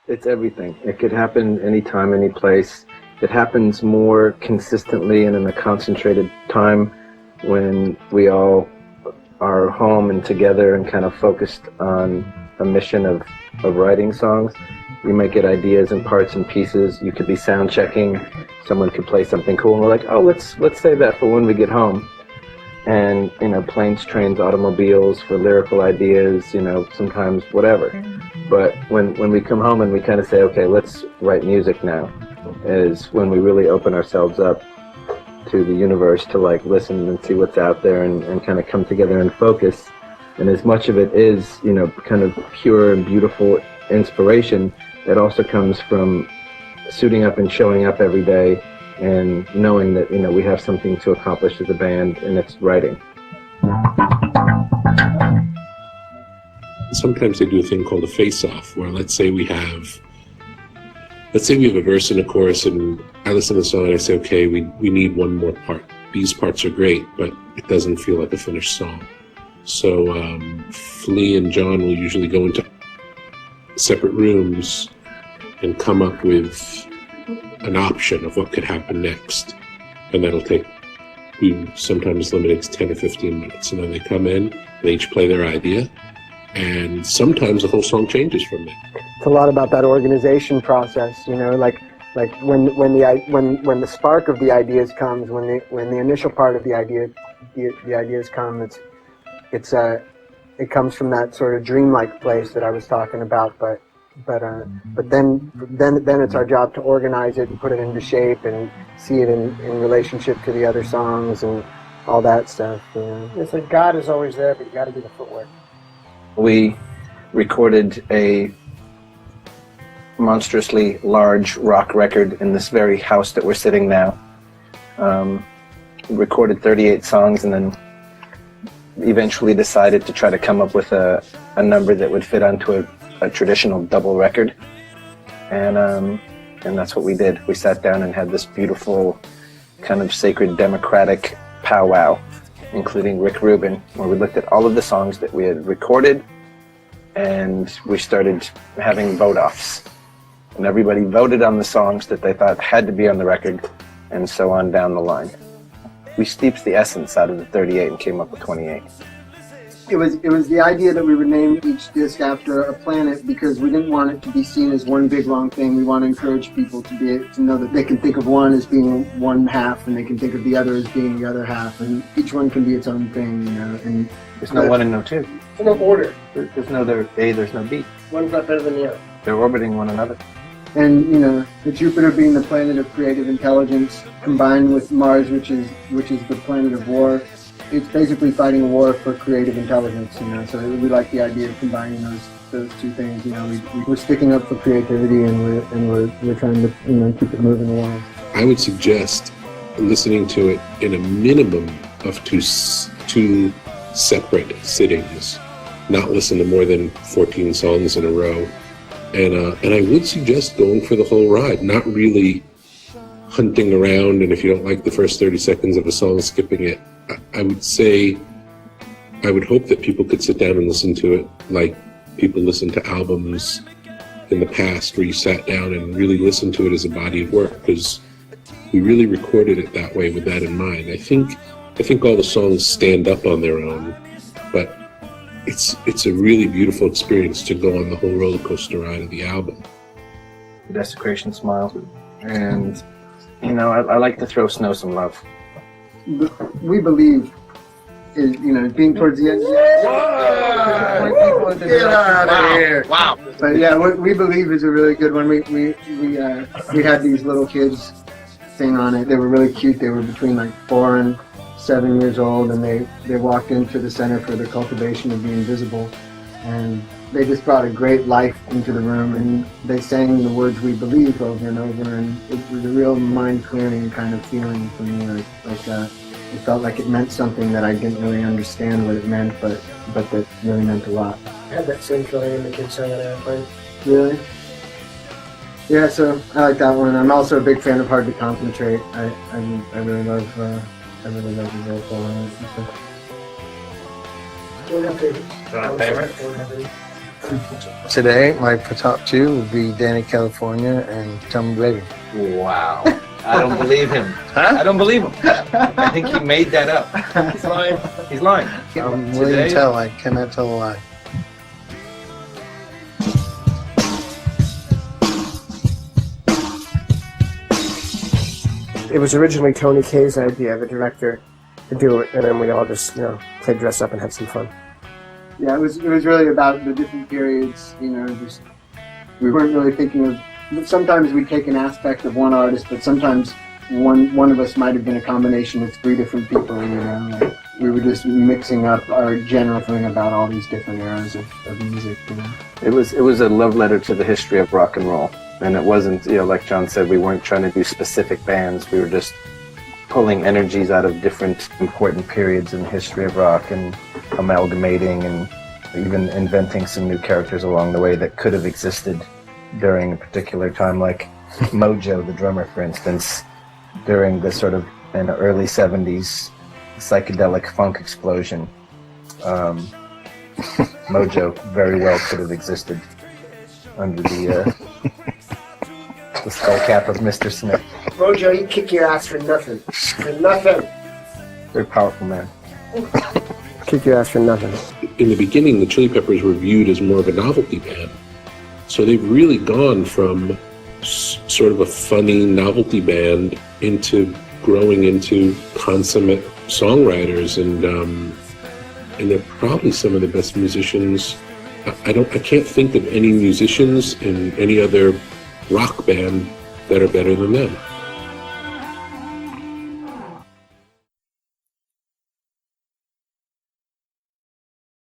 It's everything. It could happen anytime, any place. It happens more consistently and in a concentrated time when we all are home and together and kind of focused on a mission of writing songs. We might get ideas and parts and pieces. You could be sound checking. Someone could play something cool, and we're like, oh, let's save that for when we get home. And planes, trains, automobiles for lyrical ideas. Sometimes whatever. But when we come home and we kind of say, okay, let's write music now, is when we really open ourselves up to the universe to listen and see what's out there and kind of come together and focus. And as much of it is, kind of pure and beautiful inspiration, it also comes from suiting up and showing up every day and knowing that, we have something to accomplish as a band, and it's writing. Sometimes they do a thing called a face-off, where let's say we have a verse and a chorus, and I listen to the song and I say, okay, we need one more part. These parts are great, but it doesn't feel like a finished song. So Flea and John will usually go into separate rooms and come up with an option of what could happen next. And that'll take, we sometimes limit it to 10 or 15 minutes. And then they come in, they each play their idea, and sometimes the whole song changes from there. It's a lot about that organization process, like when the spark of the ideas comes, when the initial part of the ideas come, it comes from that sort of dreamlike place that I was talking about, but then it's our job to organize it and put it into shape and see it in relationship to the other songs and all that stuff. It's like God is always there, but you got to do the footwork. We recorded a monstrously large rock record in this very house that we're sitting now. We recorded 38 songs and then eventually decided to try to come up with a number that would fit onto a traditional double record. And that's what we did. We sat down and had this beautiful kind of sacred democratic powwow, including Rick Rubin, where we looked at all of the songs that we had recorded, and we started having vote-offs. And everybody voted on the songs that they thought had to be on the record, and so on down the line. We steeped the essence out of the 38 and came up with 28. It was the idea that we would name each disc after a planet because we didn't want it to be seen as one big long thing. We want to encourage people to know that they can think of one as being one half and they can think of the other as being the other half, and each one can be its own thing, And there's no one and no two. There's no order. There's no A, there's no B. One's not better than the other. They're orbiting one another. And the Jupiter being the planet of creative intelligence, combined with Mars, which is the planet of war. It's basically fighting a war for creative intelligence, So we like the idea of combining those two things. We're sticking up for creativity, and we're trying to keep it moving along. I would suggest listening to it in a minimum of two separate sittings, not listen to more than 14 songs in a row. And I would suggest going for the whole ride, not really hunting around, and if you don't like the first 30 seconds of a song, skipping it. I would hope that people could sit down and listen to it like people listen to albums in the past, where you sat down and really listened to it as a body of work, because we really recorded it that way with that in mind. I think all the songs stand up on their own, but it's a really beautiful experience to go on the whole roller coaster ride of the album. Desecration Smile. And, I like to throw Snow some love. We believe is, being towards the end. Get out of here! Wow. But yeah, what we believe is a really good one. We had these little kids sing on it. They were really cute. They were between 4 and 7 years old, and they walked into the Center for the Cultivation of the Invisible, and they just brought a great life into the room, and they sang the words "We Believe" over and over, and it was a real mind-clearing kind of feeling for me. It felt like it meant something that I didn't really understand what it meant, but that really meant a lot. I had that same feeling when the kids sang on Airplane. Really? Yeah, so I like that one. I'm also a big fan of Hard to Concentrate. I really love the vocal on it. Don't have favorites. Don't have favorites? Today, my top two would be Danny California and Tom Brady. Wow. I don't believe him. Huh? I don't believe him. I think he made that up. He's lying. He's lying. I'm willing to tell. I cannot tell a lie. It was originally Tony Kaye's idea, the director, to do it, and then we all just, played dress up and had some fun. Yeah, it was really about the different periods. Just we weren't really thinking of. Sometimes we take an aspect of one artist, but sometimes one of us might have been a combination of three different people. Like we were just mixing up our general thing about all these different eras of music. It was a love letter to the history of rock and roll, and it wasn't, like John said, we weren't trying to do specific bands. We were just pulling energies out of different important periods in the history of rock and amalgamating and even inventing some new characters along the way that could have existed during a particular time, like Mojo, the drummer, for instance, during the sort of in the early 70s psychedelic funk explosion. Mojo very well could have existed under the skull cap of Mr. Smith. Mojo, he'd kick your ass for nothing. For nothing. Very powerful man. Kick your ass for nothing. In the beginning, the Chili Peppers were viewed as more of a novelty band. So they've really gone from sort of a funny novelty band into growing into consummate songwriters, and they're probably some of the best musicians. I can't think of any musicians in any other rock band that are better than them.